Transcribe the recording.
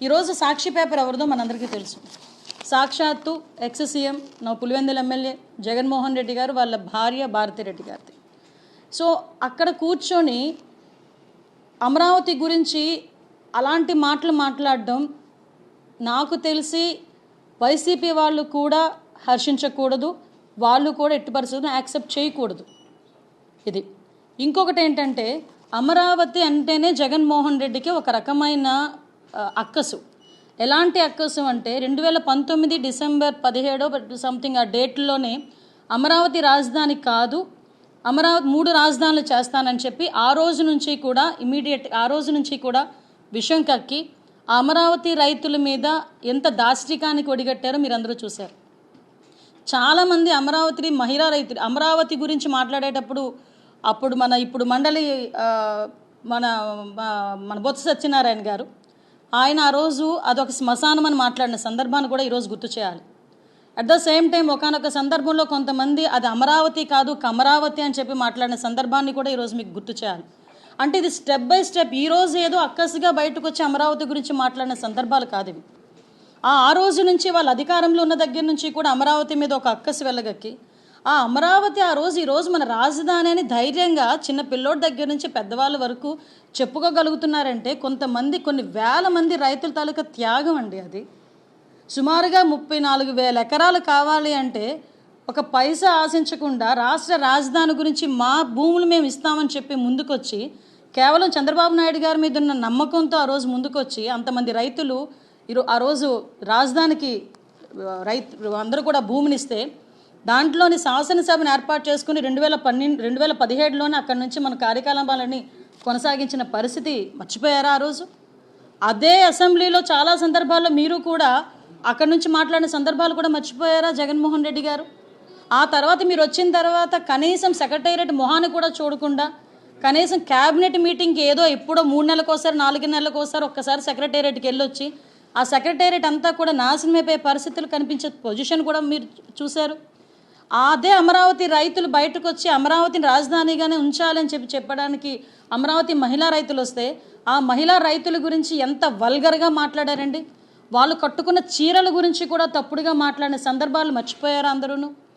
ఈరోజు సాక్షి పేపర్ ఎవరిదో మనందరికీ తెలుసు. సాక్షాత్తు ఎక్స్ సీఎం నా పులివెందుల ఎమ్మెల్యే జగన్మోహన్ రెడ్డి గారు వాళ్ళ భార్య భారతిరెడ్డి గారిది. సో అక్కడ కూర్చొని అమరావతి గురించి అలాంటి మాటలు మాట్లాడడం నాకు తెలిసి వైసీపీ వాళ్ళు కూడా హర్షించకూడదు, వాళ్ళు కూడా ఎట్టి పరిస్థితులను యాక్సెప్ట్ చేయకూడదు. ఇది ఇంకొకటి ఏంటంటే, అమరావతి అంటేనే జగన్మోహన్ రెడ్డికి ఒక రకమైన అక్కసు. ఎలాంటి అక్కసు అంటే 2019 డిసెంబర్ 17 సంథింగ్ ఆ డేట్లోనే అమరావతి రాజధాని కాదు, అమరావతి 3 రాజధానులు చేస్తానని చెప్పి ఆ రోజు నుంచి కూడా విషయం కక్కి ఆ అమరావతి రైతుల మీద ఎంత దాష్టికానికి ఒడిగట్టారో మీరు అందరూ చూశారు. చాలామంది మహిళా రైతులు అమరావతి గురించి మాట్లాడేటప్పుడు ఇప్పుడు మండలి మన బొత్స సత్యనారాయణ గారు ఆయన ఆ రోజు అదొక శ్మశానం అని మాట్లాడిన సందర్భాన్ని కూడా ఈరోజు గుర్తు చేయాలి. అట్ ద సేమ్ టైం ఒకానొక సందర్భంలో కొంతమంది అది అమరావతి కాదు కమరావతి అని చెప్పి మాట్లాడిన సందర్భాన్ని కూడా ఈరోజు మీకు గుర్తు చేయాలి. అంటే ఇది స్టెప్ బై స్టెప్ ఈరోజు ఏదో అక్కసిగా బయటకు వచ్చి అమరావతి గురించి మాట్లాడిన సందర్భాలు కాదు ఇవి. ఆ రోజు నుంచి వాళ్ళ అధికారంలో ఉన్న దగ్గర నుంచి కూడా అమరావతి మీద ఒక అక్కసి వెళ్ళగక్కి ఆ అమరావతి ఈరోజు మన రాజధాని అని ధైర్యంగా చిన్న పిల్లోడి దగ్గర నుంచి పెద్దవాళ్ళ వరకు చెప్పుకోగలుగుతున్నారంటే కొన్ని వేల మంది రైతుల తాలూకా త్యాగం అండి. అది సుమారుగా 34,000 ఎకరాలు కావాలి అంటే ఒక పైసా ఆశించకుండా రాష్ట్ర రాజధాని గురించి మా భూములు మేము ఇస్తామని చెప్పి ముందుకొచ్చి కేవలం చంద్రబాబు నాయుడు గారి మీద ఉన్న నమ్మకంతో ఆ రోజు ముందుకొచ్చి అంతమంది రైతులు ఆ రోజు రాజధానికి అందరూ కూడా భూమినిస్తే దాంట్లోని శాసనసభను ఏర్పాటు చేసుకుని 2017లోనే అక్కడి నుంచి మన కార్యకలాపాలని కొనసాగించిన పరిస్థితి మర్చిపోయారా? ఆ రోజు అదే అసెంబ్లీలో చాలా సందర్భాల్లో మీరు కూడా అక్కడి నుంచి మాట్లాడిన సందర్భాలు కూడా మర్చిపోయారా జగన్మోహన్ రెడ్డి గారు? ఆ తర్వాత మీరు వచ్చిన తర్వాత కనీసం సెక్రటేరియట్ మొహాన్ని కూడా చూడకుండా కనీసం క్యాబినెట్ మీటింగ్కి ఏదో ఎప్పుడో 3 నెలలకోసారి 4 నెలలకోసారి ఒక్కసారి సెక్రటేరియట్కి వెళ్ళొచ్చి ఆ సెక్రటేరియట్ అంతా కూడా నాశనమైపోయే పరిస్థితులు కనిపించే పొజిషన్ కూడా మీరు చూశారు. అదే అమరావతి రైతులు బయటకు వచ్చి అమరావతిని రాజధానిగానే ఉంచాలని చెప్పడానికి అమరావతి మహిళా రైతులు వస్తే ఆ మహిళా రైతుల గురించి ఎంత వల్గర్గా మాట్లాడారండి. వాళ్ళు కట్టుకున్న చీరల గురించి కూడా తప్పుడుగా మాట్లాడిన సందర్భాలు మర్చిపోయారు అందరూ.